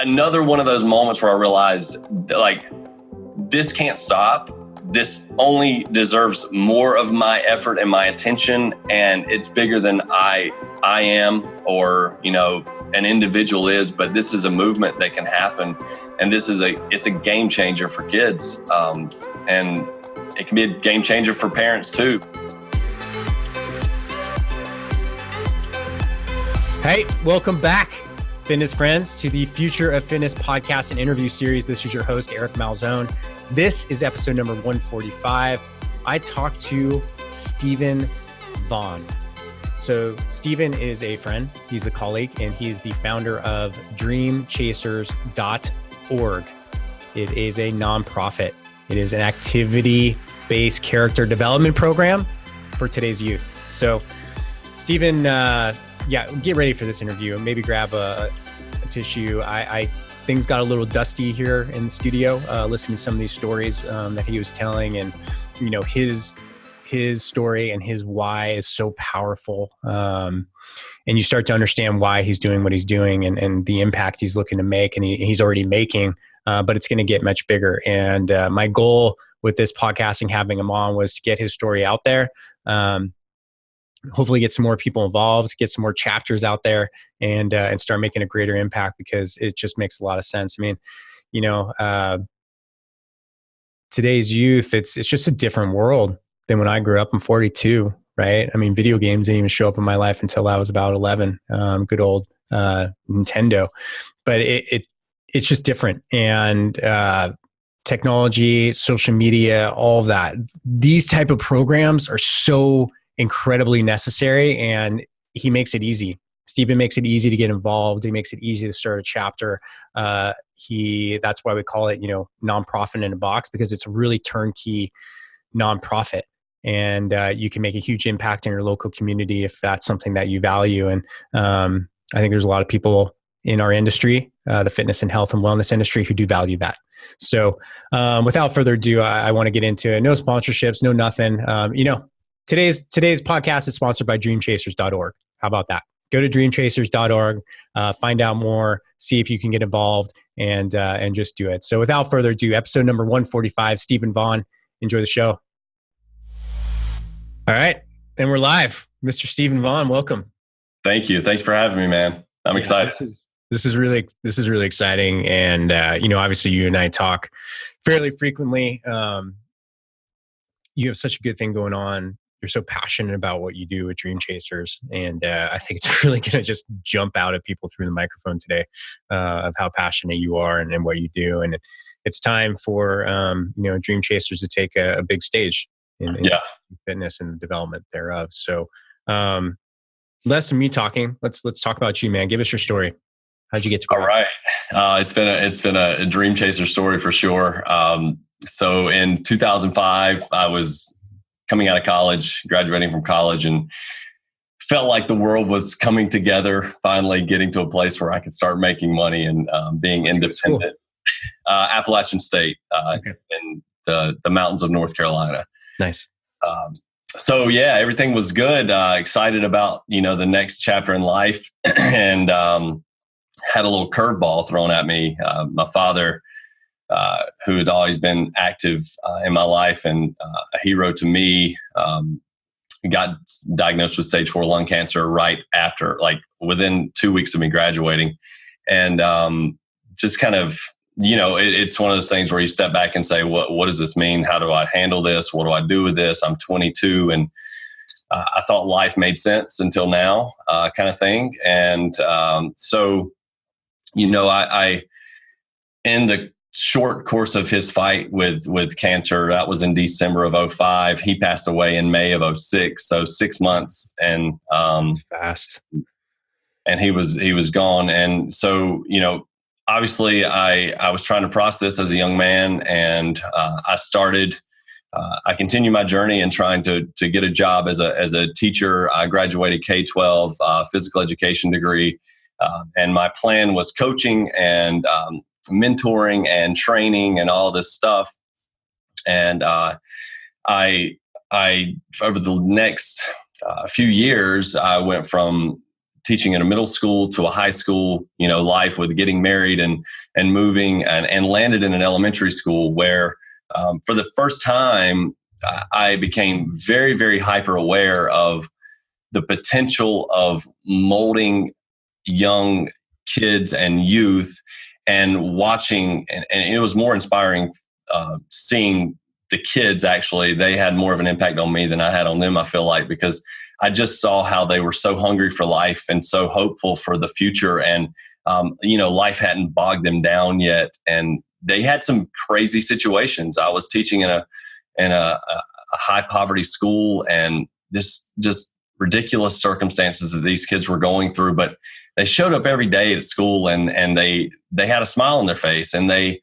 another one of those moments where I realized that, like, this can't stop. This only deserves more of my effort and my attention, and it's bigger than I am, or, you know, an individual is, but this is a movement that can happen. And it's a game changer for kids. And it can be a game changer for parents too. Hey, welcome back, fitness friends, to the Future of Fitness podcast and interview series. This is your host, Eric Malzone. This is episode number 145. I talked to Stephen Vaughn. So Stephen is a friend, he's a colleague, and he is the founder of dreamchasers.org. It is a nonprofit. It is an activity-based character development program for today's youth. So Stephen, get ready for this interview. Maybe grab a tissue. Things got a little dusty here in the studio, listening to some of these stories that he was telling, and you know, his story and his why is so powerful. And you start to understand why he's doing what he's doing, and the impact he's looking to make, and he's already making. But it's going to get much bigger. And my goal with this podcasting, having him on, was to get his story out there. Hopefully get some more people involved, get some more chapters out there, and start making a greater impact, because it just makes a lot of sense. I mean, you know, today's youth, it's just a different world than when I grew up. I'm 42, right? I mean, video games didn't even show up in my life until I was about 11. Good old Nintendo, but it's just different. And technology, social media, all of that. These type of programs are so incredibly necessary, and he makes it easy. Stephen makes it easy to get involved. He makes it easy to start a chapter. That's why we call it, you know, nonprofit in a box, because it's a really turnkey nonprofit, and you can make a huge impact in your local community if that's something that you value. And I think there's a lot of people in our industry, the fitness and health and wellness industry, who do value that. So without further ado, I want to get into it. No sponsorships, no nothing. You know, Today's podcast is sponsored by dreamchasers.org. How about that? Go to dreamchasers.org, find out more, see if you can get involved, and just do it. So without further ado, episode number 145, Stephen Vaughn. Enjoy the show. All right, and we're live. Mr. Stephen Vaughn, welcome. Thank you. Thank you for having me, man. I'm excited. This is really exciting. And you know, obviously you and I talk fairly frequently. You have such a good thing going on. You're so passionate about what you do with Dream Chasers. And I think it's really going to just jump out at people through the microphone today of how passionate you are and what you do. And it's time for, you know, Dream Chasers to take a big stage in fitness and the development thereof. So less than me talking, let's talk about you, man. Give us your story. How'd you get to where? All right. It's been a Dream Chaser story for sure. So in 2005, I was coming out of college, graduating from college, and felt like the world was coming together, finally getting to a place where I could start making money and being independent. Appalachian State in the mountains of North Carolina. Nice. So yeah, everything was good. Excited about, you know, the next chapter in life, and had a little curveball thrown at me. My father, who had always been active in my life and a hero to me, got diagnosed with stage 4 lung cancer right after, like within 2 weeks of me graduating. And just kind of, you know, it's one of those things where you step back and say, what does this mean? How do I handle this? What do I do with this? I'm 22, and I thought life made sense until now, kind of thing. And so, you know, I in the short course of his fight with cancer, that was in December of 2005. He passed away in May of 2006. So 6 months, and fast. And he was gone. And so, you know, obviously I was trying to process as a young man, and I continued my journey in trying to get a job as a teacher. I graduated K-12 physical education degree, and my plan was coaching and mentoring and training and all this stuff. And I over the next few years, I went from teaching in a middle school to a high school, life with getting married and moving, and landed in an elementary school where for the first time I became very, very hyper aware of the potential of molding young kids and youth, and watching, and it was more inspiring seeing the kids. Actually, they had more of an impact on me than I had on them, I feel like, because I just saw how they were so hungry for life and so hopeful for the future. And, life hadn't bogged them down yet. And they had some crazy situations. I was teaching in a high poverty school, and just ridiculous circumstances that these kids were going through, but they showed up every day at school, and they had a smile on their face, and they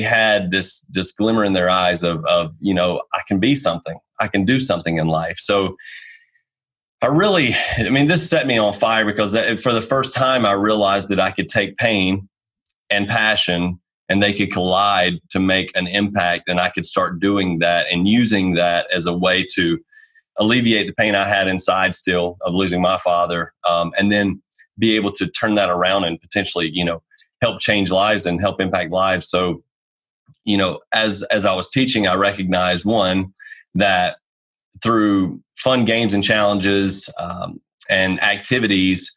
had this glimmer in their eyes of I can be something, I can do something in life. So this set me on fire, because for the first time I realized that I could take pain and passion and they could collide to make an impact, and I could start doing that and using that as a way to alleviate the pain I had inside still of losing my father, and then be able to turn that around and potentially, help change lives and help impact lives. So, as I was teaching, I recognized, one, that through fun games and challenges and activities,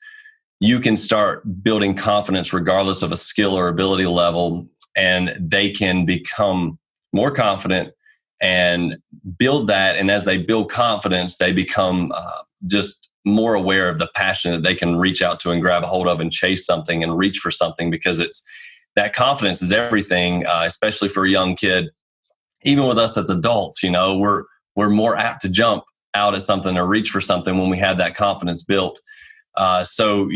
you can start building confidence regardless of a skill or ability level, and they can become more confident and build that. And as they build confidence, they become just more aware of the passion that they can reach out to and grab a hold of and chase something and reach for something, because that confidence is everything, especially for a young kid. Even with us as adults, we're more apt to jump out at something or reach for something when we have that confidence built. So,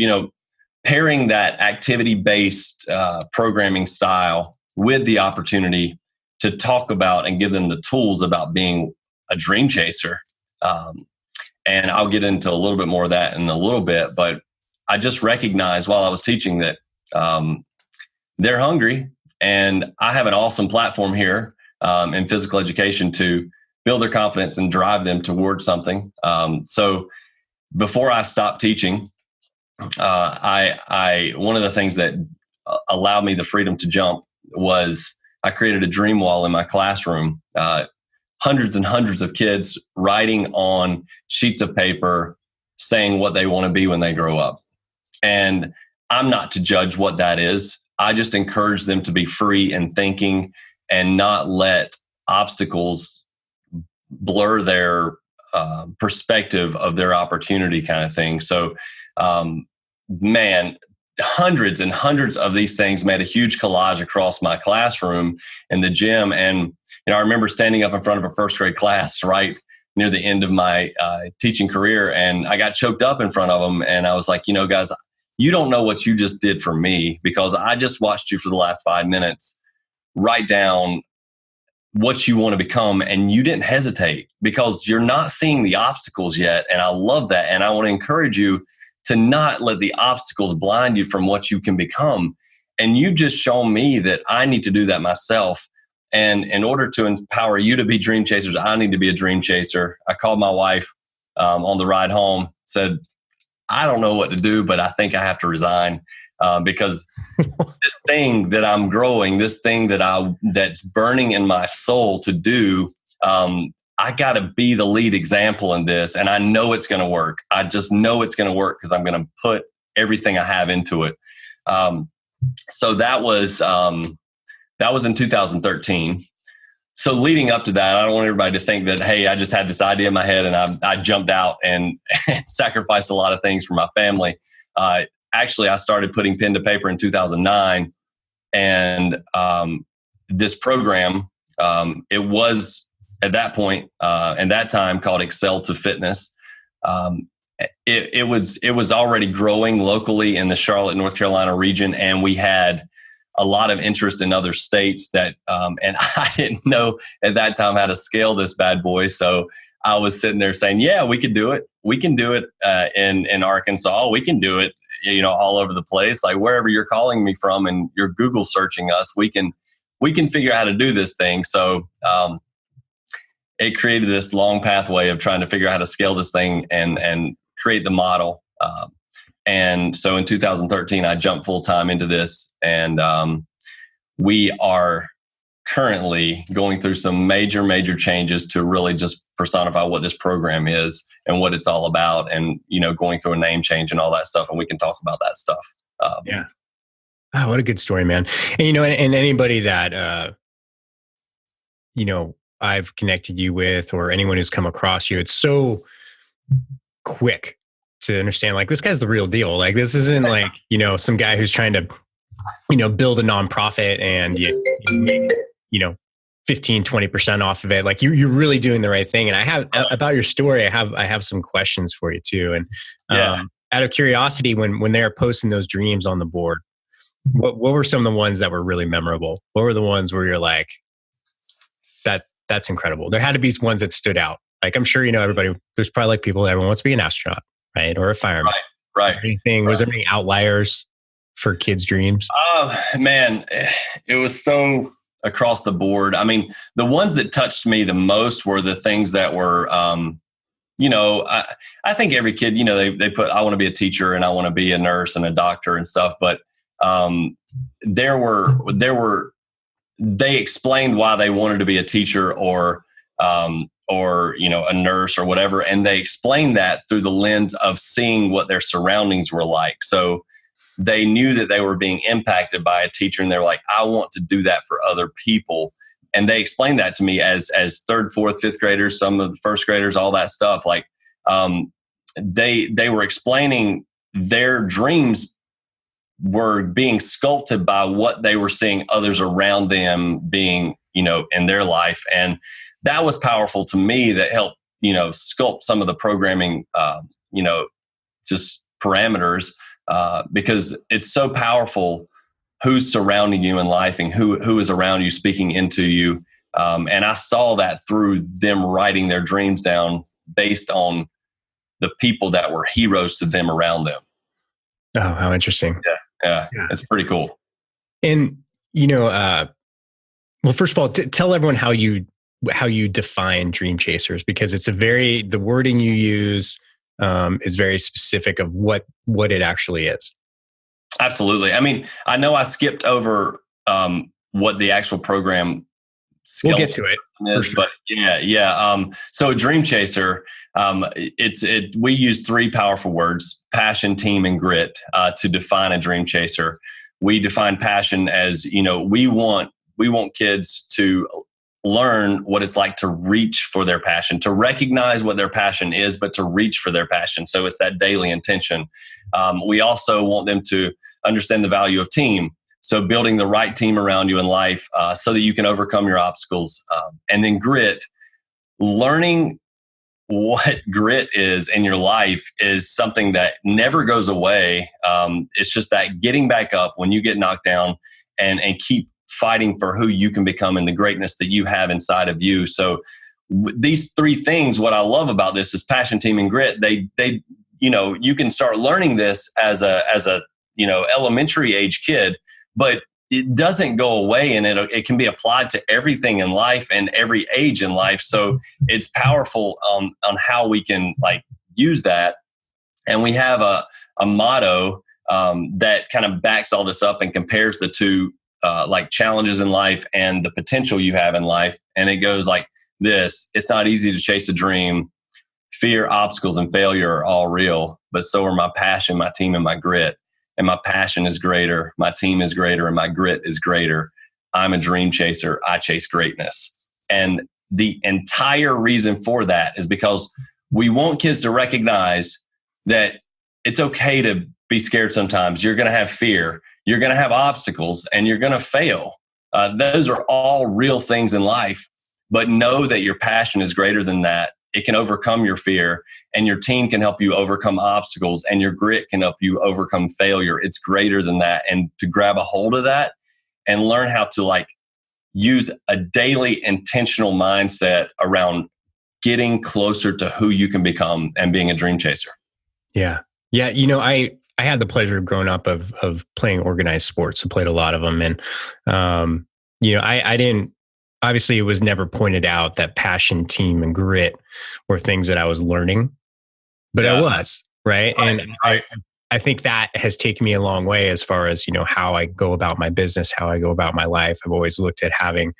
pairing that activity-based programming style with the opportunity to talk about and give them the tools about being a dream chaser. And I'll get into a little bit more of that in a little bit, but I just recognized while I was teaching that they're hungry, and I have an awesome platform here in physical education to build their confidence and drive them towards something. So before I stopped teaching, I one of the things that allowed me the freedom to jump was I created a dream wall in my classroom. Hundreds and hundreds of kids writing on sheets of paper, saying what they want to be when they grow up. And I'm not to judge what that is. I just encourage them to be free in thinking and not let obstacles blur their perspective of their opportunity, kind of thing. So, hundreds and hundreds of these things made a huge collage across my classroom in the gym. And, I remember standing up in front of a first grade class right near the end of my teaching career, and I got choked up in front of them. And I was like, guys, you don't know what you just did for me, because I just watched you for the last 5 minutes write down what you want to become, and you didn't hesitate because you're not seeing the obstacles yet. And I love that. And I want to encourage you to not let the obstacles blind you from what you can become. And you just shown me that I need to do that myself. And in order to empower you to be dream chasers, I need to be a dream chaser. I called my wife on the ride home, said, I don't know what to do, but I think I have to resign because this thing that I'm growing, this thing that's burning in my soul to do, I got to be the lead example in this. And I know it's going to work. I just know it's going to work because I'm going to put everything I have into it. So that was in 2013. So leading up to that, I don't want everybody to think that, hey, I just had this idea in my head and I jumped out and sacrificed a lot of things for my family. Actually, I started putting pen to paper in 2009. And this program, it was at that point and that time called Excel to Fitness. It was already growing locally in the Charlotte, North Carolina region. And we had a lot of interest in other states and I didn't know at that time how to scale this bad boy. So I was sitting there saying, yeah, we could do it. We can do it in Arkansas. We can do it, all over the place, like wherever you're calling me from and you're Google searching us, we can figure out how to do this thing. So it created this long pathway of trying to figure out how to scale this thing and create the model. And so in 2013, I jumped full time into this, and we are currently going through some major changes to really just personify what this program is and what it's all about, and going through a name change and all that stuff. And we can talk about that stuff. Yeah. Oh, what a good story, man. And and anybody that I've connected you with, or anyone who's come across you, it's so quick to understand, like, this guy's the real deal. Like, this isn't like, some guy who's trying to, build a nonprofit and you make, 15, 20% off of it. Like, you're really doing the right thing. And I have about your story, I have some questions for you too. And out of curiosity, when they're posting those dreams on the board, what were some of the ones that were really memorable? What were the ones where you're like, that's incredible? There had to be ones that stood out. Like, I'm sure, everybody, there's probably like everyone wants to be an astronaut, right? Or a fireman. Right. Was there any outliers for kids' dreams? Oh, man, it was so across the board. I mean, the ones that touched me the most were the things that were, I think every kid, they put, I want to be a teacher and I want to be a nurse and a doctor and stuff. But they explained why they wanted to be a teacher or a nurse or whatever. And they explained that through the lens of seeing what their surroundings were like. So they knew that they were being impacted by a teacher, and they're like, I want to do that for other people. And they explained that to me as third, fourth, fifth graders, some of the first graders, all that stuff. Like, they were explaining their dreams were being sculpted by what they were seeing others around them being, in their life. And that was powerful to me. That helped, sculpt some of the programming, just parameters, because it's so powerful who's surrounding you in life and who is around you, speaking into you. And I saw that through them writing their dreams down based on the people that were heroes to them around them. Oh, how interesting. Yeah. It's pretty cool. And, well, first of all, tell everyone how you define dream chasers, because it's the wording you use is very specific of what it actually is. Absolutely. I mean, I know I skipped over what the actual program we'll get to it is, sure. But yeah. So a dream chaser, we use three powerful words: passion, team, and grit, to define a dream chaser. We define passion as, we want kids to learn what it's like to reach for their passion, to recognize what their passion is, but to reach for their passion. So it's that daily intention. We also want them to understand the value of team. So building the right team around you in life, so that you can overcome your obstacles. And then grit, learning what grit is in your life is something that never goes away. It's just that getting back up when you get knocked down and keep fighting for who you can become and the greatness that you have inside of you. So these three things, what I love about this is passion, team, and grit. They you can start learning this as a elementary age kid, but it doesn't go away, and it can be applied to everything in life and every age in life. So it's powerful on how we can use that. And we have a motto that kind of backs all this up and compares the two challenges in life and the potential you have in life. And it goes like this: it's not easy to chase a dream. Fear, obstacles, and failure are all real, but so are my passion, my team, and my grit. And my passion is greater, my team is greater, and my grit is greater. I'm a dream chaser. I chase greatness. And the entire reason for that is because we want kids to recognize that it's okay to be scared sometimes. You're going to have fear. You're going to have obstacles, and you're going to fail. Those are all real things in life. But know that your passion is greater than that. It can overcome your fear, and your team can help you overcome obstacles, and your grit can help you overcome failure. It's greater than that. And to grab a hold of that and learn how to use a daily intentional mindset around getting closer to who you can become and being a dream chaser. Yeah. Yeah. I had the pleasure of growing up of playing organized sports. I played a lot of them. And, I didn't, obviously it was never pointed out that passion, team, and grit were things that I was learning, but I was, right? And I think that has taken me a long way as far as, how I go about my business, how I go about my life. I've always looked at having,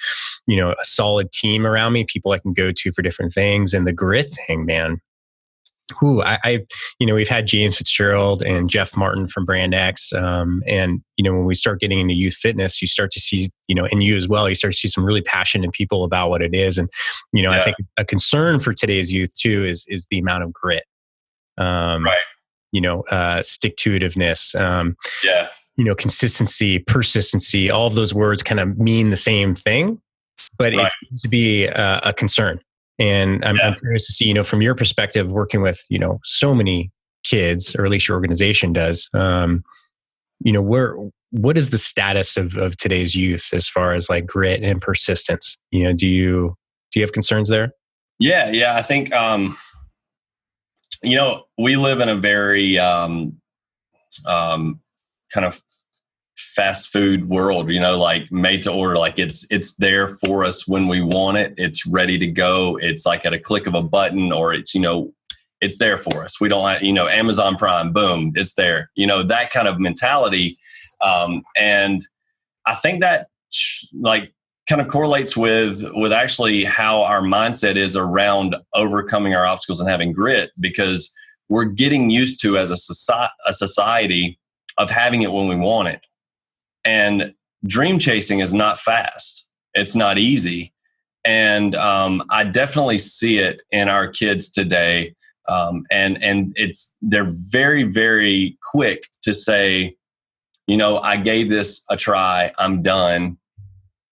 a solid team around me, people I can go to for different things. And the grit thing, man. We've had James Fitzgerald and Jeff Martin from Brand X. And when we start getting into youth fitness, you start to see, and you as well, you start to see some really passionate people about what it is. And, I think a concern for today's youth too is the amount of grit. Right. Stick to itiveness, Yeah. Consistency, persistency, all of those words kind of mean the same thing, but Right. it seems to be a concern. And I'm curious to see, from your perspective, working with, so many kids, or at least your organization does, what is the status of today's youth as far as like grit and persistence? Do you have concerns there? Yeah. Yeah. I think, we live in a very kind of fast food world, like made to order. Like it's there for us when we want it. It's ready to go. It's like at a click of a button, or it's there for us. We don't have, Amazon Prime, boom, it's there. That kind of mentality. And I think that kind of correlates with actually how our mindset is around overcoming our obstacles and having grit, because we're getting used to, as a society, of having it when we want it. And dream chasing is not fast. It's not easy. And I definitely see it in our kids today. And they're very, very quick to say, I gave this a try, I'm done.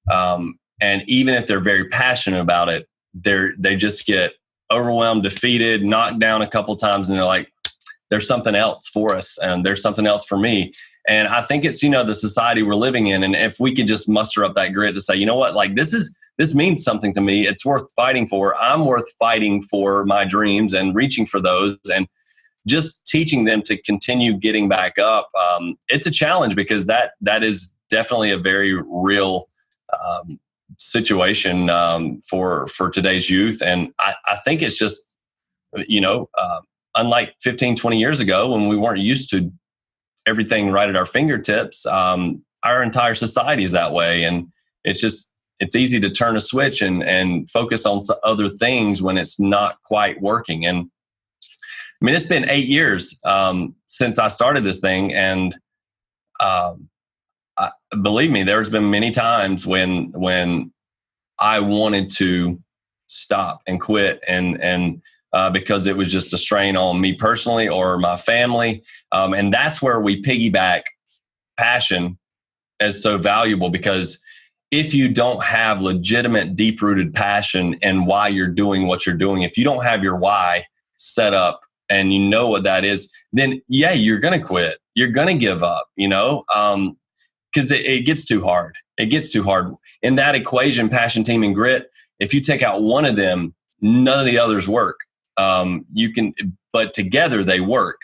And even if they're very passionate about it, they just get overwhelmed, defeated, knocked down a couple times, and they're like, there's something else for us, and there's something else for me. And I think it's, the society we're living in. And if we could just muster up that grit to say, you know what, like this means something to me. It's worth fighting for. I'm worth fighting for my dreams and reaching for those, and just teaching them to continue getting back up. It's a challenge, because that is definitely a very real situation for today's youth. And I think it's just, unlike 15, 20 years ago, when we weren't used to everything right at our fingertips, our entire society is that way. And it's easy to turn a switch and focus on other things when it's not quite working. And I mean, it's been 8 years since I started this thing. And believe me, there's been many times when I wanted to stop and quit, and because it was just a strain on me personally or my family. And that's where we piggyback passion as so valuable, because if you don't have legitimate, deep-rooted passion and why you're doing what you're doing, if you don't have your why set up and you know what that is, then you're going to quit. You're going to give up, because it gets too hard. It gets too hard. In that equation, passion, team, and grit, if you take out one of them, none of the others work. But together they work.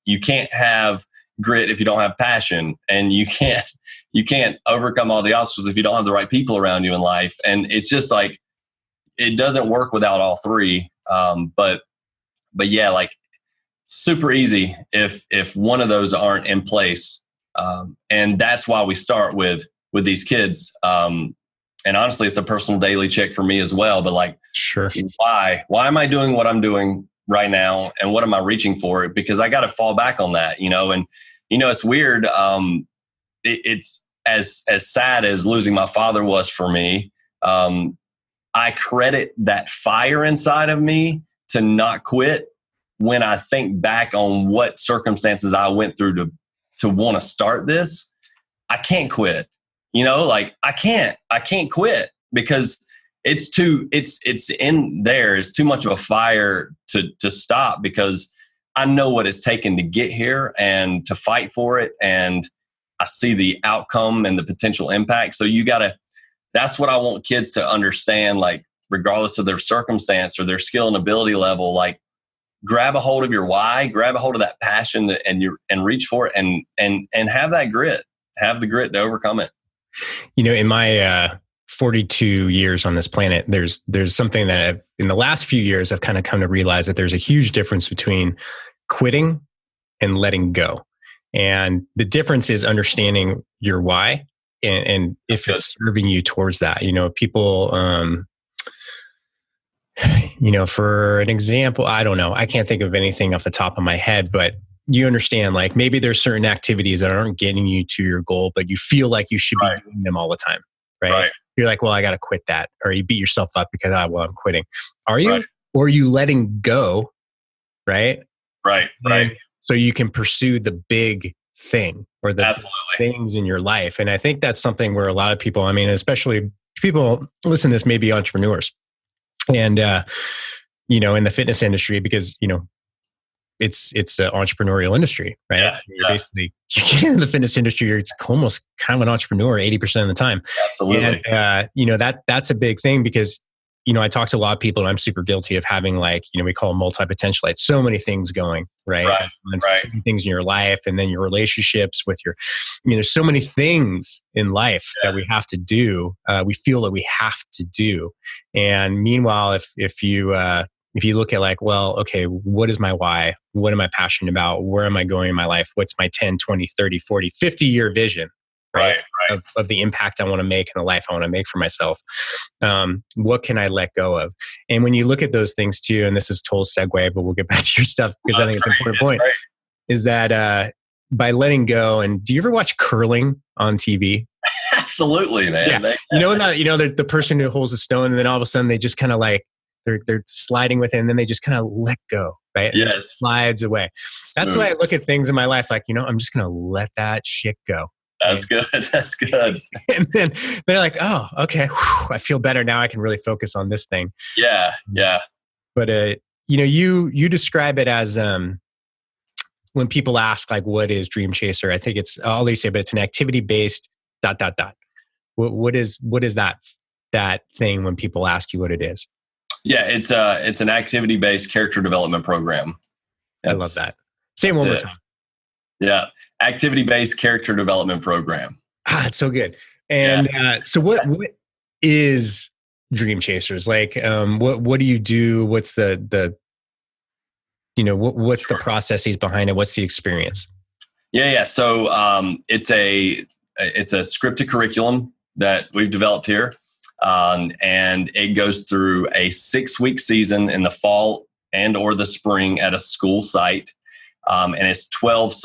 You can't have grit if you don't have passion, and you can't overcome all the obstacles if you don't have the right people around you in life. And it's just like, it doesn't work without all three. But yeah, like super easy if one of those aren't in place. And that's why we start with these kids. And honestly, it's a personal daily check for me as well. But like, sure, why am I doing what I'm doing right now, and what am I reaching for? Because I got to fall back on that, And it's weird. It's as sad as losing my father was for me. I credit that fire inside of me to not quit when I think back on what circumstances I went through to want to start this. I can't quit. Like I can't quit, because it's in there. It's too much of a fire to stop, because I know what it's taken to get here and to fight for it. And I see the outcome and the potential impact. So that's what I want kids to understand, like regardless of their circumstance or their skill and ability level, like grab a hold of your why, grab a hold of that passion and reach for it, and have that grit, have the grit to overcome it. In my 42 years on this planet, there's something that in the last few years, I've kind of come to realize that there's a huge difference between quitting and letting go. And the difference is understanding your why and if it's serving you towards that. People, for an example, I don't know, I can't think of anything off the top of my head, but you understand, like maybe there's certain activities that aren't getting you to your goal, but you feel like you should be doing them all the time, right? You're like, well, I got to quit that. Or you beat yourself up because, I'm quitting. Are you? Right. Or are you letting go, right? Right. So you can pursue the big thing or the things in your life. And I think that's something where a lot of people, especially people listen to this, maybe entrepreneurs and, in the fitness industry, because, it's an entrepreneurial industry, right? Yeah, Basically, you get into the fitness industry, it's almost kind of an entrepreneur 80% of the time. Absolutely. And, that's a big thing because, I talk to a lot of people and I'm super guilty of having we call them multi-potentialites, so many things going, right? So many things in your life and then your relationships with there's so many things in life that we have to do. We feel that we have to do. And meanwhile, if you look at okay, what is my why? What am I passionate about? Where am I going in my life? What's my 10, 20, 30, 40, 50-year vision, right? Of the impact I want to make and the life I want to make for myself. What can I let go of? And when you look at those things too, and this is total segue, but we'll get back to your stuff because I think it's an important point, is that by letting go, and do you ever watch curling on TV? Absolutely, man. Yeah. The person who holds a stone and then all of a sudden they just kind of they're sliding with it and then they just kind of let go, right? And yes. It just slides away. That's why I look at things in my life I'm just going to let that shit go. That's good. That's good. And then they're like, oh, okay. Whew, I feel better now. I can really focus on this thing. Yeah. Yeah. But, you describe it as when people ask what is Dream Chaser, I think it's all they say, but it's an activity-based ... What is that thing when people ask you what it is? Yeah, it's an activity-based character development program. I love that. Say it one more time. Yeah, activity-based character development program. It's so good. And so what is Dream Chasers? What do you do? What's the what's the processes behind it? What's the experience? Yeah. So it's a scripted curriculum that we've developed here. And it goes through a 6-week season in the fall and or the spring at a school site. And it's 12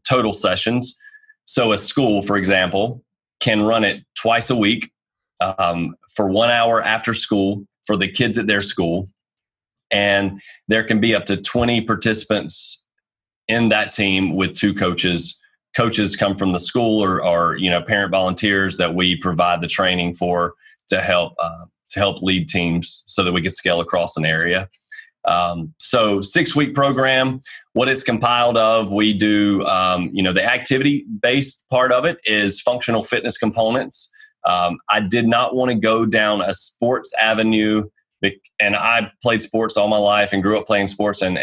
total sessions. So a school, for example, can run it twice a week for 1 hour after school for the kids at their school. And there can be up to 20 participants in that team with 2 coaches. Coaches come from the school or parent volunteers that we provide the training for to help lead teams so that we can scale across an area. So 6-week program, what it's compiled of, we do, the activity-based part of it is functional fitness components. I did not want to go down a sports avenue, and I played sports all my life and grew up playing sports and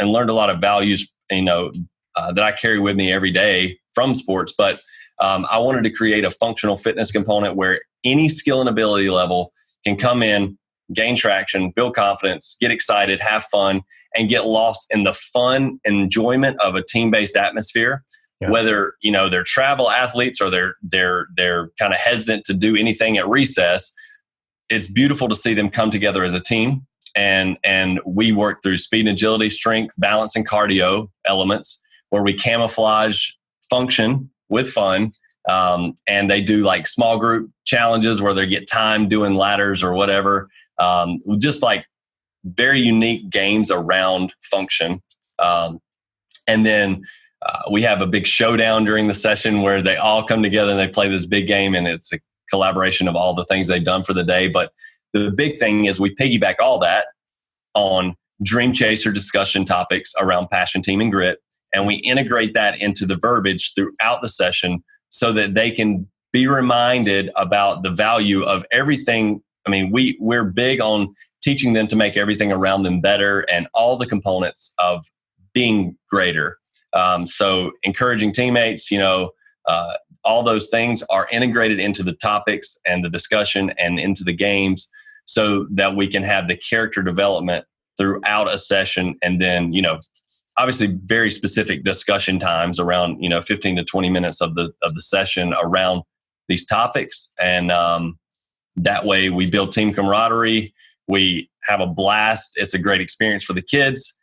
learned a lot of values, that I carry with me every day from sports. But I wanted to create a functional fitness component where any skill and ability level can come in, gain traction, build confidence, get excited, have fun, and get lost in the fun enjoyment of a team-based atmosphere. Yeah. Whether they're travel athletes or they're kind of hesitant to do anything at recess, it's beautiful to see them come together as a team. And we work through speed and agility, strength, balance, and cardio elements where we camouflage function with fun. And they do small group challenges where they get time doing ladders or whatever. Just very unique games around function. And then we have a big showdown during the session where they all come together and they play this big game, and it's a collaboration of all the things they've done for the day. But the big thing is we piggyback all that on Dream Chaser discussion topics around passion, team, and grit. And we integrate that into the verbiage throughout the session so that they can be reminded about the value of everything. I mean, we're big on teaching them to make everything around them better and all the components of being greater. So encouraging teammates, all those things are integrated into the topics and the discussion and into the games so that we can have the character development throughout a session. And then, obviously very specific discussion times around, 15 to 20 minutes of the session around these topics. And that way we build team camaraderie. We have a blast. It's a great experience for the kids.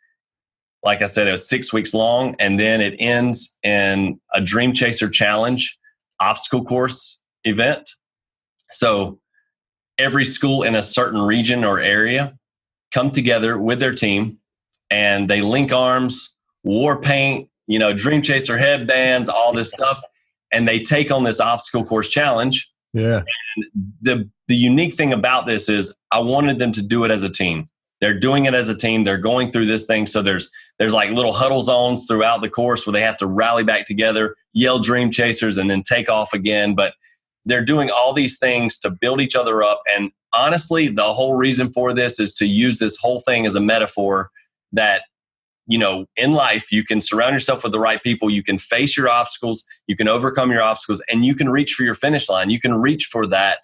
Like I said, it was 6 weeks long, and then it ends in a Dream Chaser Challenge obstacle course event. So every school in a certain region or area come together with their team, and they link arms, war paint, Dream Chaser headbands, all this stuff, and they take on this obstacle course challenge. Yeah. And the unique thing about this is I wanted them to do it as a team. They're doing it as a team. They're going through this thing. So there's like little huddle zones throughout the course where they have to rally back together, yell Dream Chasers, and then take off again. But they're doing all these things to build each other up. And honestly, the whole reason for this is to use this whole thing as a metaphor that, in life, you can surround yourself with the right people. You can face your obstacles. You can overcome your obstacles, and you can reach for your finish line. You can reach for that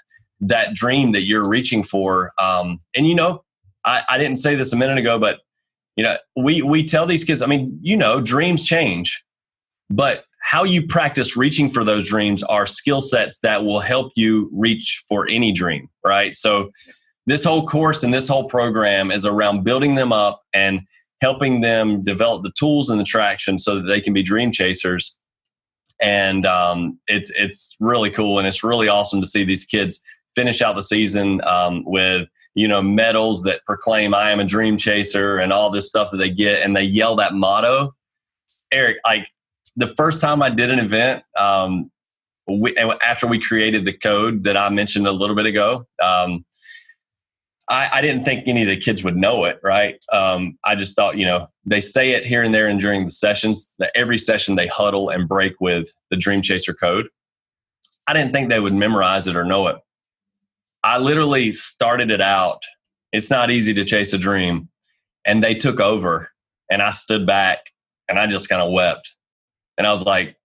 dream that you're reaching for. I didn't say this a minute ago, but we tell these kids, dreams change, but how you practice reaching for those dreams are skill sets that will help you reach for any dream, right? So this whole course and this whole program is around building them up and helping them develop the tools and the traction so that they can be dream chasers. And it's really cool, and it's really awesome to see these kids finish out the season with medals that proclaim I am a dream chaser and all this stuff that they get, and they yell that motto. Eric, like the first time I did an event, after we created the code that I mentioned a little bit ago, I didn't think any of the kids would know it, right? I just thought, they say it here and there and during the sessions, that every session they huddle and break with the Dream Chaser code. I didn't think they would memorize it or know it. I literally started it out. It's not easy to chase a dream. And they took over, and I stood back and I just kind of wept. And I was like,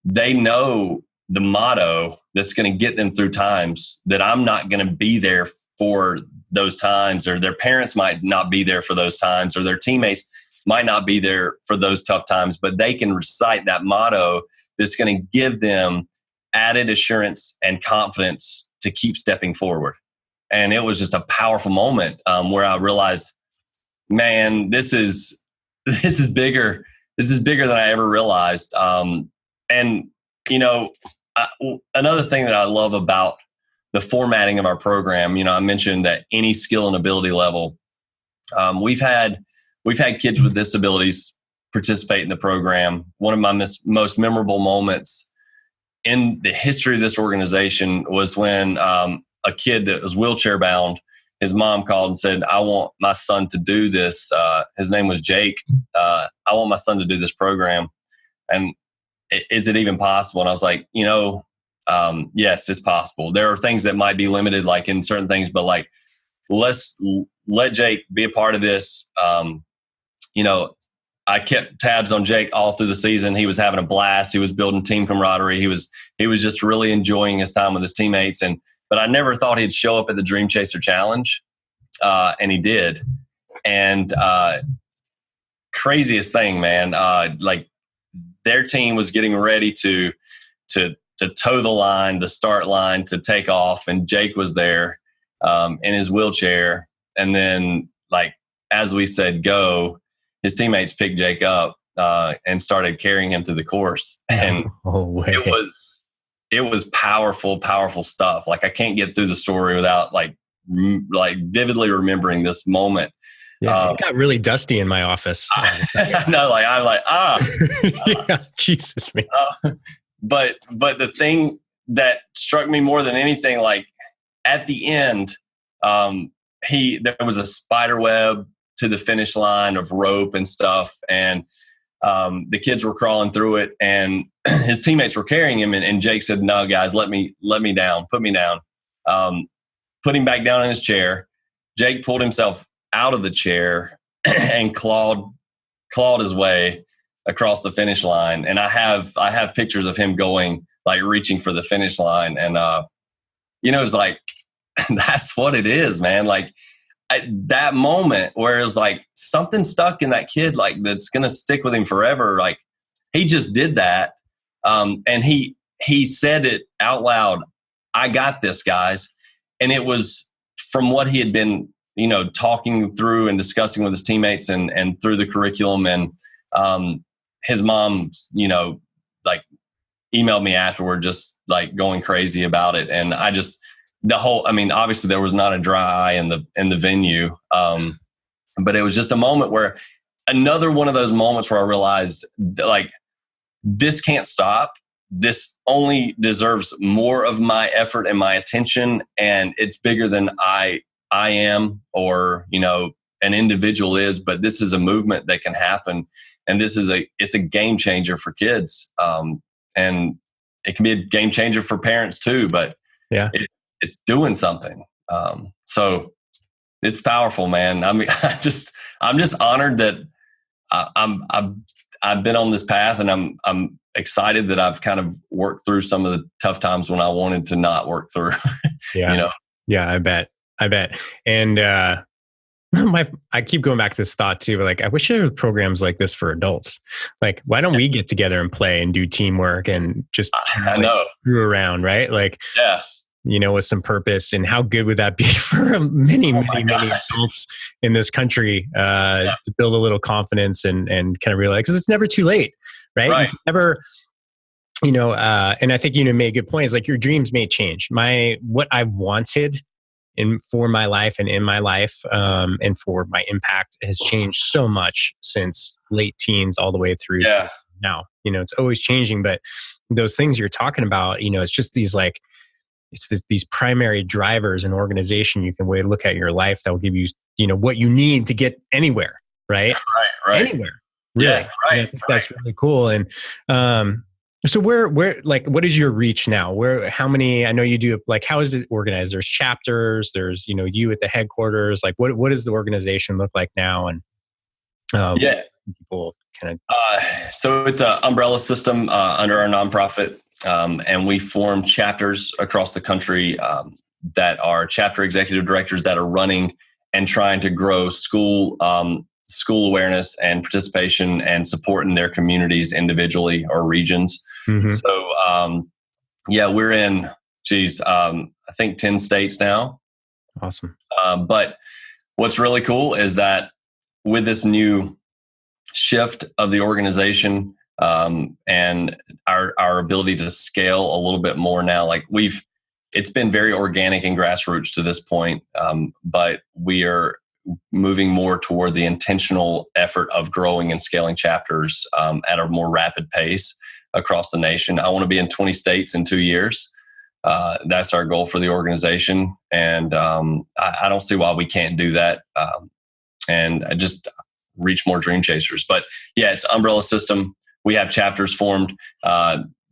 they know the motto that's going to get them through times that I'm not going to be there for those times, or their parents might not be there for those times, or their teammates might not be there for those tough times, but they can recite that motto that's going to give them added assurance and confidence to keep stepping forward. And it was just a powerful moment where I realized, man, this is bigger. This is bigger than I ever realized. Another thing that I love about the formatting of our program, I mentioned at any skill and ability level, we've had kids with disabilities participate in the program. One of my most memorable moments in the history of this organization was when a kid that was wheelchair bound, his mom called and said, I want my son to do this. His name was Jake. I want my son to do this program. And is it even possible? And I was like, yes, it's possible. There are things that might be limited, like in certain things, but like, let's let Jake be a part of this. I kept tabs on Jake all through the season. He was having a blast. He was building team camaraderie. He was just really enjoying his time with his teammates. But I never thought he'd show up at the Dream Chaser Challenge, and he did. And craziest thing, man. Like their team was getting ready to toe the line, the start line, to take off, and Jake was there in his wheelchair. And then, like as we said, go. His teammates picked Jake up and started carrying him through the course. And it was powerful, powerful stuff. Like I can't get through the story without like vividly remembering this moment. Yeah, it got really dusty in my office. No, like I'm like, yeah, Jesus, man. But the thing that struck me more than anything, like at the end, there was a spider web to the finish line of rope and stuff. And the kids were crawling through it, and his teammates were carrying him. And Jake said, no, guys, let me down, put me down. Put him back down in his chair. Jake pulled himself out of the chair and clawed his way across the finish line. And I have pictures of him going, like reaching for the finish line. And, it's like, that's what it is, man. Like, that moment where it was like something stuck in that kid, like that's going to stick with him forever. Like he just did that. And he said it out loud. I got this, guys. And it was from what he had been, talking through and discussing with his teammates and through the curriculum. And his mom, like emailed me afterward, just like going crazy about it. And obviously there was not a dry eye in the venue. But it was just a moment where another one of those moments where I realized like, this can't stop. This only deserves more of my effort and my attention. And it's bigger than I am, or, an individual is, but this is a movement that can happen. And it's a game changer for kids. And it can be a game changer for parents too, but yeah, it's doing something. So it's powerful, man. I mean, I'm just honored that I've been on this path, and I'm excited that I've kind of worked through some of the tough times when I wanted to not work through. Yeah. Yeah, I bet. And I keep going back to this thought too. Like, I wish there were programs like this for adults. Like, why don't we get together and play and do teamwork and just screw around, right? Like, yeah. With some purpose. And how good would that be for many adults in this country to build a little confidence and kind of realize, because it's never too late, right? Right. Never, and I think made a good point. Is like, your dreams may change. What I wanted for my life and in my life, and for my impact has changed so much since late teens all the way through to now. It's always changing, but those things you're talking about, it's just these like, these primary drivers in organization. You can look at your life that will give you, what you need to get anywhere, right? Right. Anywhere. Really. Yeah, right. I think that's really cool. And, so where, like, what is your reach now? How many, I know you do, like, how is it organized? There's chapters, there's, you at the headquarters, like what does the organization look like now? And, people kind of, so it's an umbrella system, under our nonprofit. And we form chapters across the country, that are chapter executive directors that are running and trying to grow school awareness and participation and support in their communities individually or regions. Mm-hmm. So, we're in, I think 10 states now. Awesome. But what's really cool is that with this new shift of the organization, and our ability to scale a little bit more now, like it's been very organic and grassroots to this point. But we are moving more toward the intentional effort of growing and scaling chapters, at a more rapid pace across the nation. I want to be in 20 states in 2 years. That's our goal for the organization. And, I don't see why we can't do that. And I just reach more dream chasers, but it's umbrella system. We have chapters formed.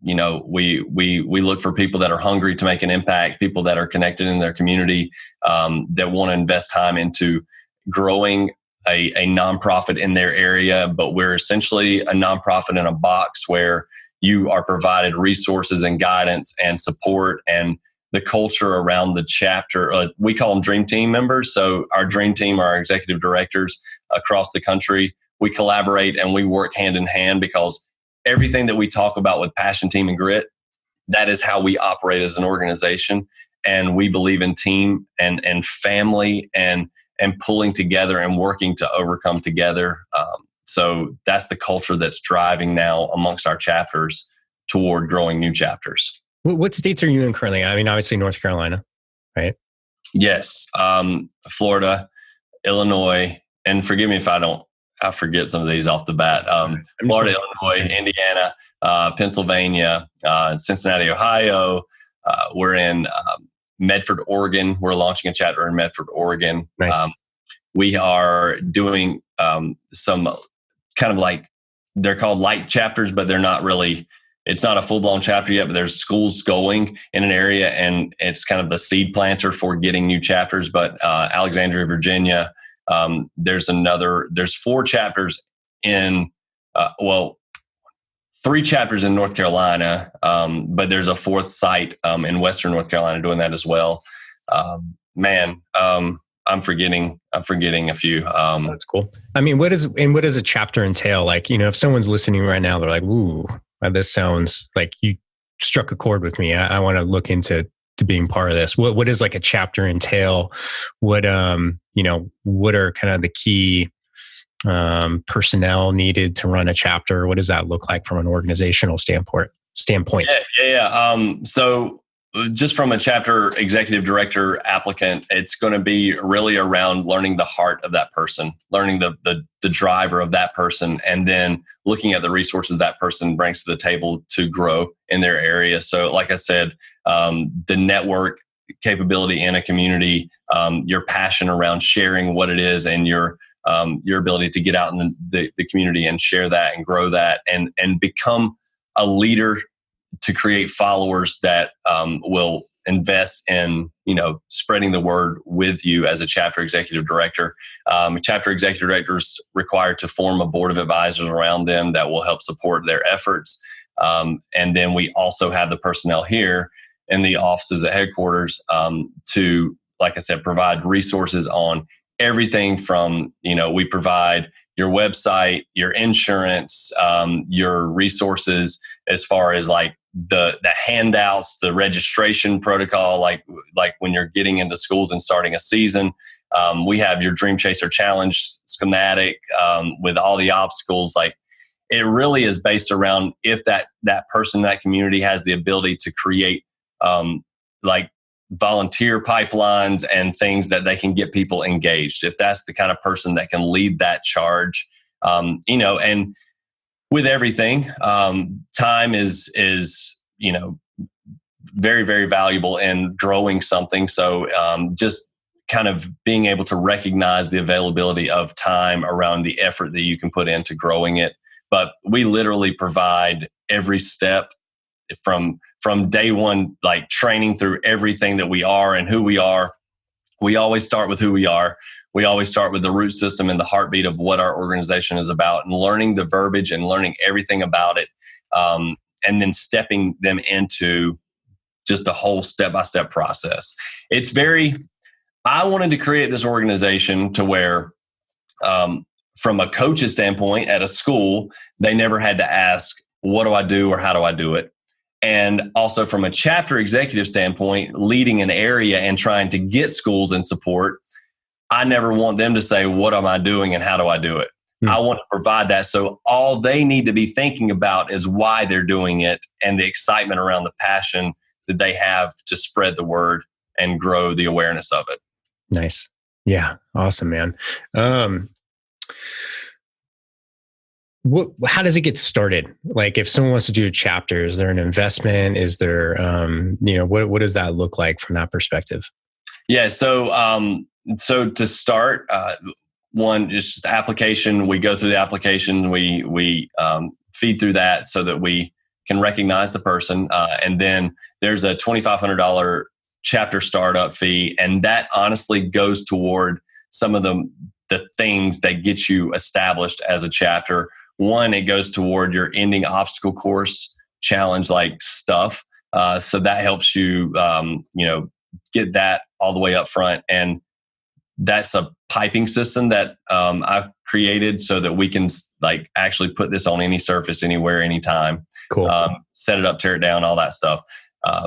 We look for people that are hungry to make an impact, people that are connected in their community, that want to invest time into growing a nonprofit in their area. But we're essentially a nonprofit in a box where you are provided resources and guidance and support, and the culture around the chapter. We call them dream team members. So our dream team are our executive directors across the country. We collaborate and we work hand in hand, because everything that we talk about with passion, team, and grit, that is how we operate as an organization. And we believe in team and family and pulling together and working to overcome together. So that's the culture that's driving now amongst our chapters toward growing new chapters. What states are you in currently? I mean, obviously North Carolina, right? Yes. Florida, Illinois, and forgive me if I forget some of these off the bat. Florida, Illinois, Indiana, Pennsylvania, Cincinnati, Ohio. We're in Medford, Oregon. We're launching a chapter in Medford, Oregon. Nice. We are doing some kind of like, they're called light chapters, but they're not really, it's not a full-blown chapter yet, but there's schools going in an area, and it's kind of the seed planter for getting new chapters. But Alexandria, Virginia, there's 4 chapters in, 3 chapters in North Carolina, but there's a 4th site in Western North Carolina doing that as well. I'm forgetting a few. That's cool. I mean, what does a chapter entail? Like, if someone's listening right now, they're like, "Ooh, this sounds like you struck a chord with me. I want to look into being part of this." What does like a chapter entail? What what are kind of the key personnel needed to run a chapter? What does that look like from an organizational standpoint? So just from a chapter executive director applicant, it's going to be really around learning the heart of that person, learning the driver of that person, and then looking at the resources that person brings to the table to grow in their area. So like I said, the network capability in a community, your passion around sharing what it is, and your ability to get out in the community and share that and grow that and become a leader to create followers that will invest in, spreading the word with you as a chapter executive director. Chapter executive directors required to form a board of advisors around them that will help support their efforts. And then we also have the personnel here in the offices at headquarters to, like I said, provide resources on everything from, we provide your website, your insurance, your resources as far as like the handouts, the registration protocol, like when you're getting into schools and starting a season. We have your Dream Chaser Challenge schematic with all the obstacles. Like, it really is based around if that person in that community has the ability to create like volunteer pipelines and things that they can get people engaged. If that's the kind of person that can lead that charge, and with everything, time is very, very valuable in growing something. So just kind of being able to recognize the availability of time around the effort that you can put into growing it. But we literally provide every step from day one, like training through everything that we are and who we are. We always start with who we are. We always start with the root system and the heartbeat of what our organization is about, and learning the verbiage and learning everything about it, and then stepping them into just the whole step-by-step process. I wanted to create this organization to where, from a coach's standpoint at a school, they never had to ask, what do I do or how do I do it? And also from a chapter executive standpoint, leading an area and trying to get schools and support, I never want them to say, what am I doing and how do I do it? I want to provide that. So all they need to be thinking about is why they're doing it and the excitement around the passion that they have to spread the word and grow the awareness of it. Nice. Yeah. Awesome, man. How does it get started? Like, if someone wants to do a chapter, is there an investment? Is there, what does that look like from that perspective? Yeah. So to start, one is just application. We go through the application. We feed through that so that we can recognize the person. And then there's a $2,500 chapter startup fee. And that honestly goes toward some of the things that get you established as a chapter. One, it goes toward your ending obstacle course challenge like stuff. So that helps you, get that all the way up front. And that's a piping system that I've created so that we can like actually put this on any surface, anywhere, anytime. Cool. Set it up, tear it down, all that stuff.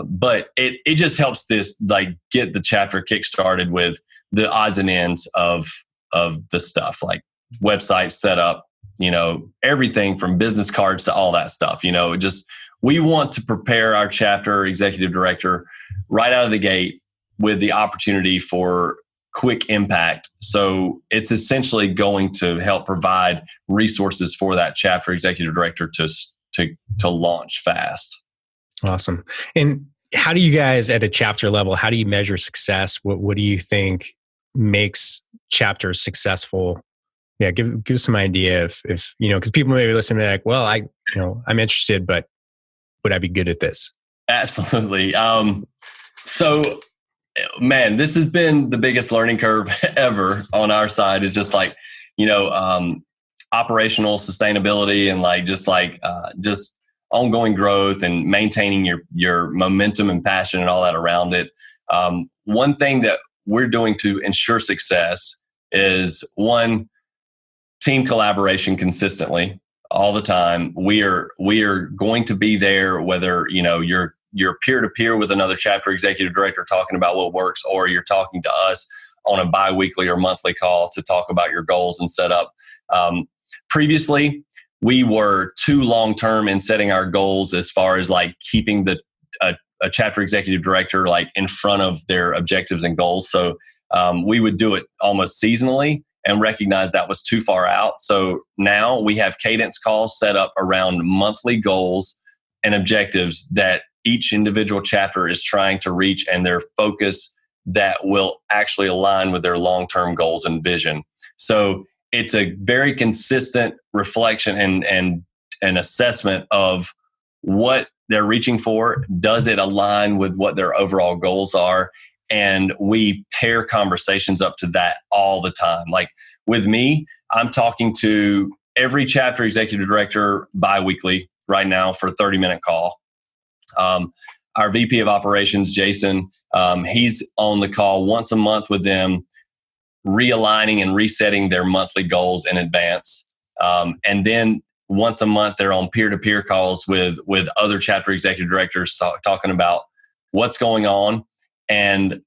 But it just helps this like get the chapter kick-started with the odds and ends of the stuff, like website setup, everything from business cards to all that stuff. We want to prepare our chapter executive director right out of the gate with the opportunity for quick impact. So it's essentially going to help provide resources for that chapter executive director to launch fast. Awesome. And how do you guys at a chapter level, how do you measure success? What do you think makes chapters successful? Yeah. Give us some idea if because people may be listening and like, well, I'm interested, but would I be good at this? Absolutely. So man, this has been the biggest learning curve ever on our side. It's just like, operational sustainability and just ongoing growth and maintaining your momentum and passion and all that around it. One thing that we're doing to ensure success is one, team collaboration consistently all the time. We are going to be there, whether, you're peer-to-peer with another chapter executive director talking about what works, or you're talking to us on a bi-weekly or monthly call to talk about your goals and set up. Previously, we were too long-term in setting our goals as far as like keeping a chapter executive director like in front of their objectives and goals. So we would do it almost seasonally and recognize that was too far out. So now we have cadence calls set up around monthly goals and objectives that each individual chapter is trying to reach, and their focus that will actually align with their long-term goals and vision. So it's a very consistent reflection and an assessment of what they're reaching for. Does it align with what their overall goals are? And we pair conversations up to that all the time. Like with me, I'm talking to every chapter executive director bi-weekly right now for a 30-minute call. Our VP of operations, Jason, he's on the call once a month with them, realigning and resetting their monthly goals in advance. And then once a month, they're on peer-to-peer calls with other chapter executive directors talking about what's going on and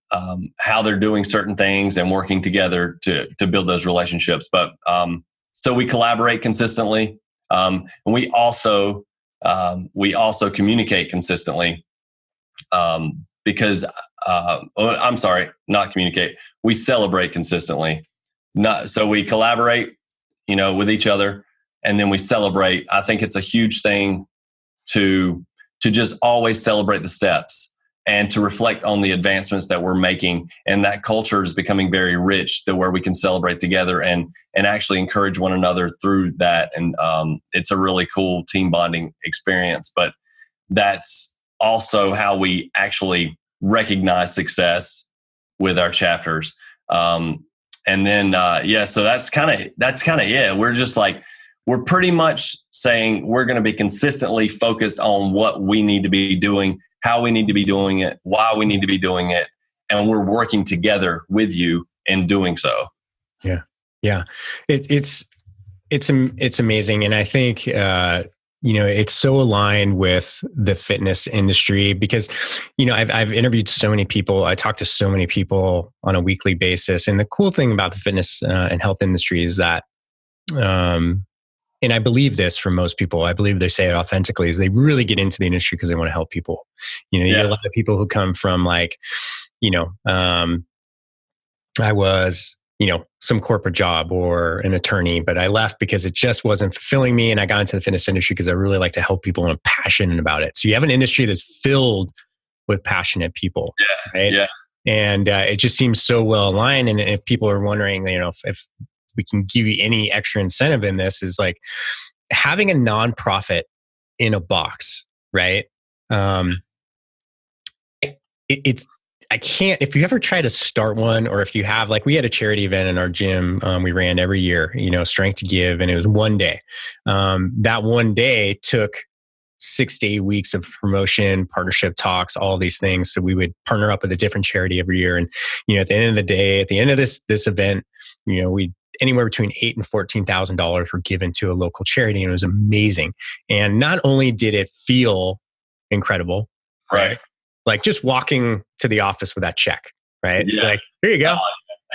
how they're doing certain things and working together to build those relationships. But so we collaborate consistently, and we also communicate consistently because I'm sorry, not communicate. We celebrate consistently. So we collaborate, with each other, and then we celebrate. I think it's a huge thing to just always celebrate the steps and to reflect on the advancements that we're making. And that culture is becoming very rich to where we can celebrate together and actually encourage one another through that. And it's a really cool team bonding experience. But that's also how we actually recognize success with our chapters. And then, so that's kind of it. We're just like, we're pretty much saying we're going to be consistently focused on what we need to be doing, how we need to be doing it, why we need to be doing it. And we're working together with you in doing so. Yeah. Yeah. It's amazing. And I think, it's so aligned with the fitness industry because, I've interviewed so many people. I talk to so many people on a weekly basis. And the cool thing about the fitness and health industry is that, and I believe this from most people, I believe they say it authentically, is they really get into the industry because they want to help people. You get a lot of people who come from like, I was, some corporate job or an attorney, but I left because it just wasn't fulfilling me. And I got into the fitness industry because I really like to help people and I'm passionate about it. So you have an industry that's filled with passionate people, right? Yeah. And it just seems so well aligned. And if people are wondering, if we can give you any extra incentive in this, is like having a nonprofit in a box, right? I can't, if you ever try to start one, or if you have, like, we had a charity event in our gym we ran every year, Strength to Give, and it was one day. That one day took 6 to 8 weeks of promotion, partnership talks, all these things. So we would partner up with a different charity every year. And, at the end of the day, at the end of this event, we anywhere between $8,000 and $14,000 were given to a local charity, and it was amazing. And not only did it feel incredible, right? Like just walking to the office with that check, right? Yeah. Like, here you go.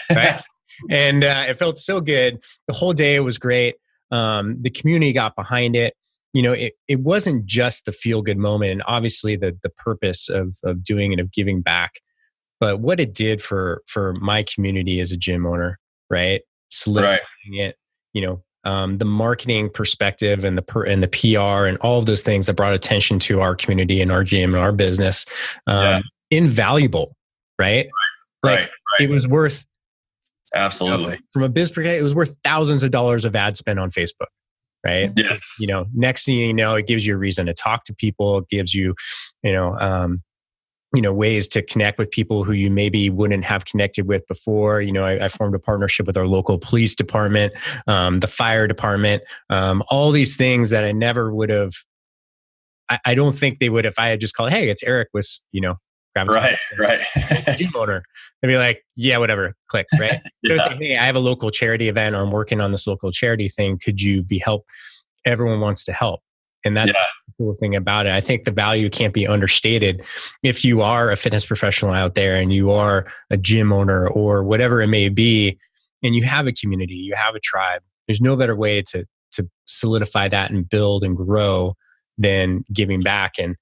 Right? And it felt so good. The whole day was great. The community got behind it. It wasn't just the feel good moment, and obviously the purpose of doing it, of giving back, but what it did for my community as a gym owner, right? Solidifying it, the marketing perspective and the PR and all of those things that brought attention to our community and our gym and our business, invaluable, right? Right. It was worth, absolutely, from a business perspective, it was worth thousands of dollars of ad spend on Facebook, right? Yes. Next thing you know, it gives you a reason to talk to people. It gives you, ways to connect with people who you maybe wouldn't have connected with before. I formed a partnership with our local police department, the fire department, all these things that I never would have. I don't think they would if I had just called, hey, it's Eric with, Right. Right. Gym owner. They'd be like, yeah, whatever, click, right? Yeah. So say, hey, I have a local charity event or I'm working on this local charity thing. Could you be help? Everyone wants to help. And that's Yeah. the cool thing about it. I think the value can't be understated. If you are a fitness professional out there and you are a gym owner or whatever it may be, and you have a community, you have a tribe, there's no better way to solidify that and build and grow than giving back. And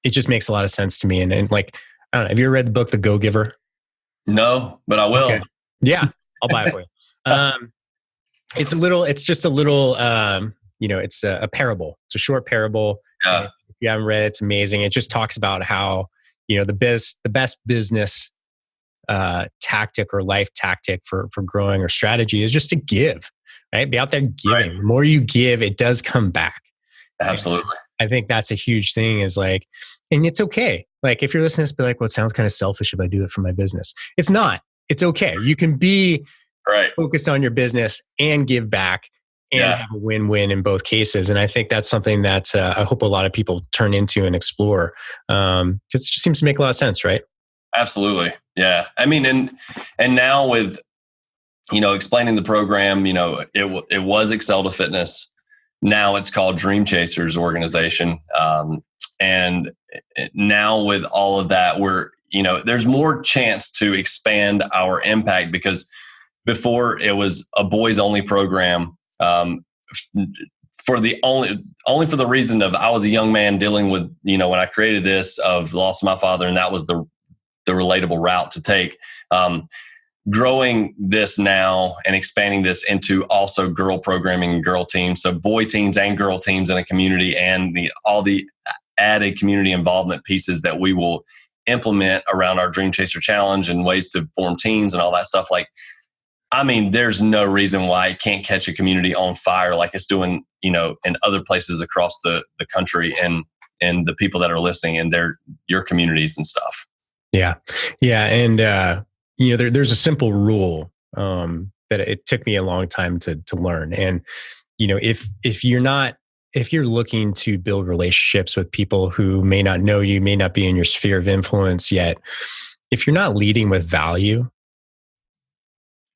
it just makes a lot of sense to me. And like, I don't know, have you ever read the book, The Go-Giver? No, but I will. Okay. Yeah, I'll buy it for you. It's just a little, it's a parable. It's a short parable. Yeah. If you haven't read it, it's amazing. It just talks about how, the best business tactic or life tactic for growing or strategy is just to give, right? Be out there giving. Right. The more you give, it does come back. Absolutely. And I think that's a huge thing is like, and it's okay. Like if you're listening to this, be like, well, it sounds kind of selfish if I do it for my business. It's not. It's okay. You can be focused on your business and give back and have a win-win in both cases. And I think that's something that I hope a lot of people turn into and explore. Because it just seems to make a lot of sense, right? Absolutely. Yeah. I mean, and now with, explaining the program, it was Excel to Fitness. Now it's called Dream Chasers Organization. And now with all of that, there's more chance to expand our impact because before it was a boys only program, for the reason of I was a young man dealing with, when I created this of loss of my father, and that was the relatable route to take. Growing this now and expanding this into also girl programming and girl teams. So boy teams and girl teams in a community and all the added community involvement pieces that we will implement around our Dream Chaser Challenge and ways to form teams and all that stuff. Like, I mean, there's no reason why it can't catch a community on fire like it's doing, in other places across the country and the people that are listening and your communities and stuff. Yeah. Yeah. And, there's a simple rule that it took me a long time to learn. And, if you're looking to build relationships with people who may not know you, may not be in your sphere of influence yet, if you're not leading with value,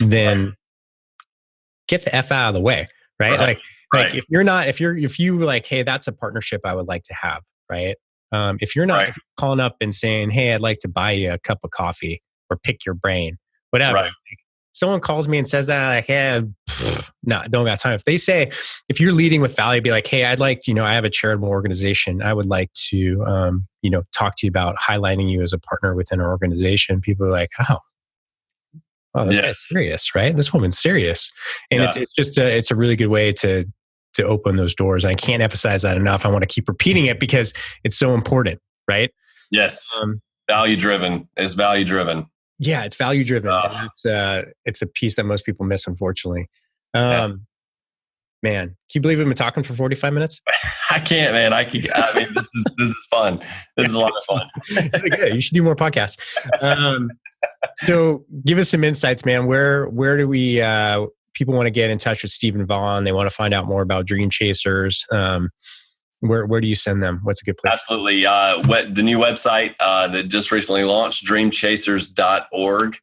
then get the F out of the way, right? Like if you were like, hey, that's a partnership I would like to have, right? If you're not if you're calling up and saying, hey, I'd like to buy you a cup of coffee or pick your brain, whatever. Like, someone calls me and says that, like, hey, no, don't got time. If they say, if you're leading with value, be like, hey, I'd like, I have a charitable organization. I would like to, talk to you about highlighting you as a partner within our organization. People are like, oh, this guy's serious, right? This woman's serious. And it's a really good way to open those doors. And I can't emphasize that enough. I want to keep repeating it because it's so important, right? Yes. Value driven. It's value driven. Yeah, it's value driven. It's a piece that most people miss, unfortunately. Man, can you believe we've been talking for 45 minutes? I can't, man. This is fun. This is a lot of fun. Good. You should do more podcasts. So give us some insights, man. Where do we, people want to get in touch with Stephen Vaughn? They want to find out more about Dream Chasers. Where do you send them? What's a good place? Absolutely. The new website that just recently launched, dreamchasers.org.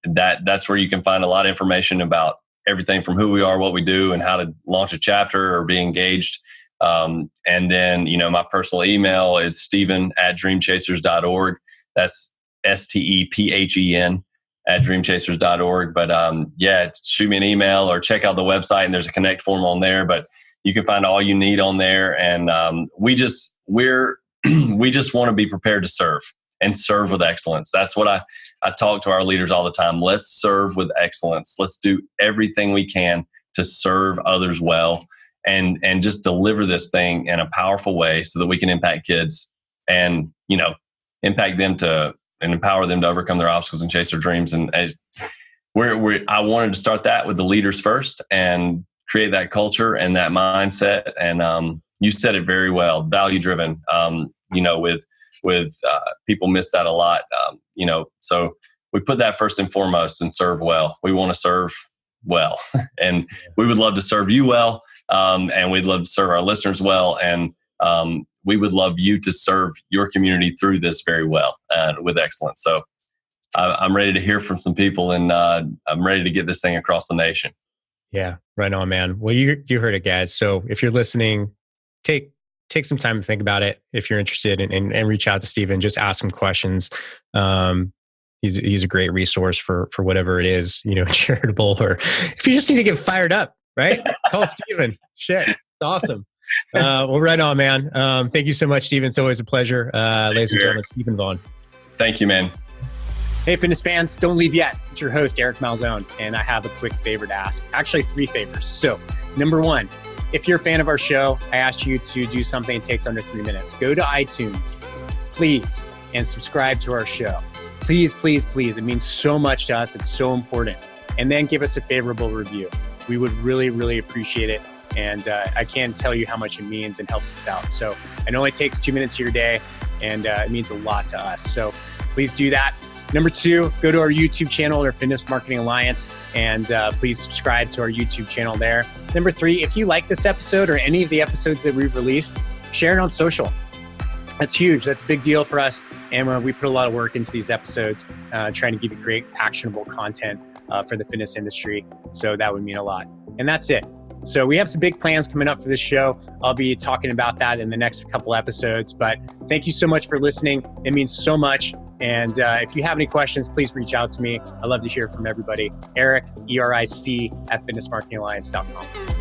That's where you can find a lot of information about everything from who we are, what we do, and how to launch a chapter or be engaged. And then, my personal email is stephen@dreamchasers.org. That's STEPHEN @dreamchasers.org. But shoot me an email or check out the website, and there's a connect form on there. But you can find all you need on there. And we just want to be prepared to serve and serve with excellence. That's what I talk to our leaders all the time. Let's serve with excellence. Let's do everything we can to serve others well and just deliver this thing in a powerful way so that we can impact kids and, impact them and empower them to overcome their obstacles and chase their dreams. And I wanted to start that with the leaders first and create that culture and that mindset. And you said it very well, value driven. With people miss that a lot. So we put that first and foremost and serve well. We want to serve well, and we would love to serve you well, and we'd love to serve our listeners well. And we would love you to serve your community through this very well with excellence. So I'm ready to hear from some people, and I'm ready to get this thing across the nation. Yeah, right on, man. Well, you heard it, guys. So if you're listening, take some time to think about it. If you're interested, and reach out to Stephen, just ask him questions. He's a great resource for whatever it is, charitable, or if you just need to get fired up, right? Call Stephen. Shit, it's awesome. Well, right on, man. Thank you so much, Stephen. It's always a pleasure. Ladies and gentlemen, Stephen Vaughn. Thank you, man. Hey, fitness fans, don't leave yet. It's your host, Eric Malzone, and I have a quick favor to ask. Actually, 3 favors. So, number 1, if you're a fan of our show, I ask you to do something that takes under 3 minutes. Go to iTunes, please, and subscribe to our show. Please, please, please. It means so much to us. It's so important. And then give us a favorable review. We would really, really appreciate it. And I can't tell you how much it means and helps us out. So I know it takes 2 minutes of your day, and it means a lot to us. So please do that. Number 2, go to our YouTube channel, our Fitness Marketing Alliance, and please subscribe to our YouTube channel there. Number 3, if you like this episode or any of the episodes that we've released, share it on social. That's huge. That's a big deal for us. And we put a lot of work into these episodes, trying to give you great, actionable content for the fitness industry. So that would mean a lot. And that's it. So we have some big plans coming up for this show. I'll be talking about that in the next couple episodes. But thank you so much for listening. It means so much. And if you have any questions, please reach out to me. I love to hear from everybody. Eric, ERIC, at fitnessmarketingalliance.com.